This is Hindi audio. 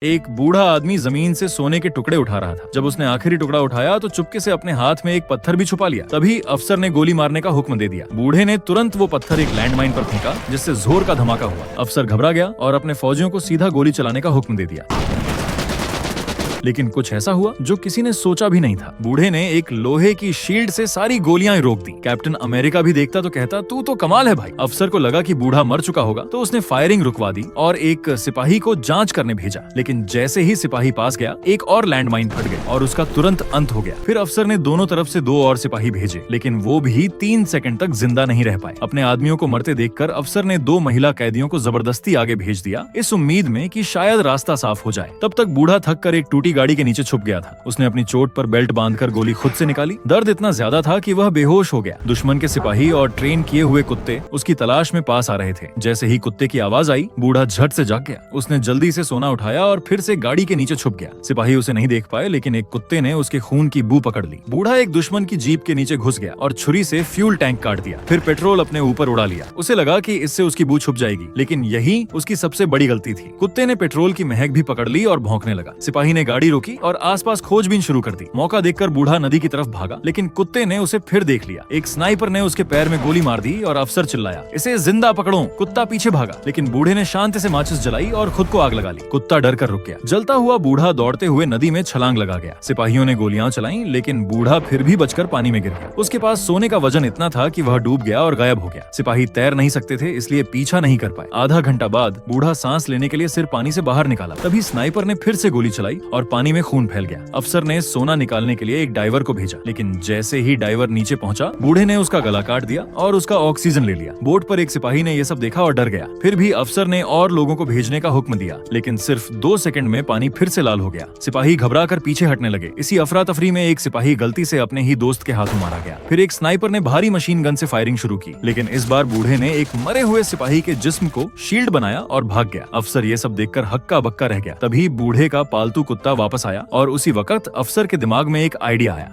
एक बूढ़ा आदमी जमीन से सोने के टुकड़े उठा रहा था। जब उसने आखिरी टुकड़ा उठाया तो चुपके से अपने हाथ में एक पत्थर भी छुपा लिया। तभी अफसर ने गोली मारने का हुक्म दे दिया। बूढ़े ने तुरंत वो पत्थर एक लैंडमाइन पर फेंका, जिससे जोर का धमाका हुआ। अफसर घबरा गया और अपने फौजियों को सीधा गोली चलाने का हुक्म दे दिया। लेकिन कुछ ऐसा हुआ जो किसी ने सोचा भी नहीं था। बूढ़े ने एक लोहे की शील्ड से सारी गोलियां रोक दी। कैप्टन अमेरिका भी देखता तो कहता, तू तो कमाल है भाई। अफसर को लगा कि बूढ़ा मर चुका होगा, तो उसने फायरिंग रुकवा दी और एक सिपाही को जांच करने भेजा। लेकिन जैसे ही सिपाही पास गया, एक और लैंडमाइन फट गई और उसका तुरंत अंत हो गया। फिर अफसर ने दोनों तरफ से 2 और सिपाही भेजे, लेकिन वो भी 3 सेकंड तक जिंदा नहीं रह पाए। अपने आदमियों को मरते देखकर अफसर ने 2 महिला कैदियों को जबरदस्ती आगे भेज दिया, इस उम्मीद में कि शायद रास्ता साफ हो जाए। तब तक बूढ़ा थक कर एक टूटी गाड़ी के नीचे छुप गया था। उसने अपनी चोट पर बेल्ट बांधकर गोली खुद से निकाली। दर्द इतना ज्यादा था कि वह बेहोश हो गया। दुश्मन के सिपाही और ट्रेन किए हुए कुत्ते उसकी तलाश में पास आ रहे थे। जैसे ही कुत्ते की आवाज आई, बूढ़ा झट से जाग गया। उसने जल्दी से सोना उठाया और फिर से गाड़ी के नीचे छुप गया। सिपाही उसे नहीं देख पाए, लेकिन एक कुत्ते ने उसके खून की बू पकड़ ली। बूढ़ा एक दुश्मन की जीप के नीचे घुस गया और छुरी से फ्यूल टैंक काट दिया। फिर पेट्रोल अपने ऊपर उड़ा लिया। उसे लगा कि इससे उसकी बू छुप जाएगी, लेकिन यही उसकी सबसे बड़ी गलती थी। कुत्ते ने पेट्रोल की महक भी पकड़ ली और भौंकने लगा। सिपाही ने गाड़ी रोकी और आसपास खोजबीन शुरू कर दी। मौका देखकर बूढ़ा नदी की तरफ भागा, लेकिन कुत्ते ने उसे फिर देख लिया। एक स्नाइपर ने उसके पैर में गोली मार दी और अफसर चिल्लाया, इसे जिंदा पकड़ो। कुत्ता पीछे भागा, लेकिन बूढ़े ने शांति से माचिस जलाई और खुद को आग लगा ली। कुत्ता डर कर रुक गया। जलता हुआ बूढ़ा दौड़ते हुए नदी में छलांग लगा गया। सिपाहियों ने गोलियां चलाई, लेकिन बूढ़ा फिर भी बचकर पानी में गिर गया। उसके पास सोने का वजन इतना था कि वह डूब गया और गायब हो गया। सिपाही तैर नहीं सकते थे, इसलिए पीछा नहीं कर पाए। आधा घंटा बाद बूढ़ा सांस लेने के लिए सिर पानी से बाहर निकाला। तभी स्नाइपर ने फिर से गोली चलाई और पानी में खून फैल गया। अफसर ने सोना निकालने के लिए एक डाइवर को भेजा, लेकिन जैसे ही डाइवर नीचे पहुंचा, बूढ़े ने उसका गला काट दिया और उसका ऑक्सीजन ले लिया। बोट पर एक सिपाही ने यह सब देखा और डर गया। फिर भी अफसर ने और लोगों को भेजने का हुक्म दिया, लेकिन सिर्फ 2 सेकंड में पानी फिर से लाल हो गया। सिपाही घबरा कर पीछे हटने लगे। इसी अफरा तफरी में एक सिपाही गलती से अपने ही दोस्त के हाथों मारा गया। फिर एक स्नाइपर ने भारी मशीन गन से फायरिंग शुरू की, लेकिन इस बार बूढ़े ने एक मरे हुए सिपाही के जिस्म को शील्ड बनाया और भाग गया। अफसर ये सब देखकर हक्का बक्का रह गया। तभी बूढ़े का पालतू कुत्ता वापस आया और उसी वक्त अफसर के दिमाग में एक आइडिया आया।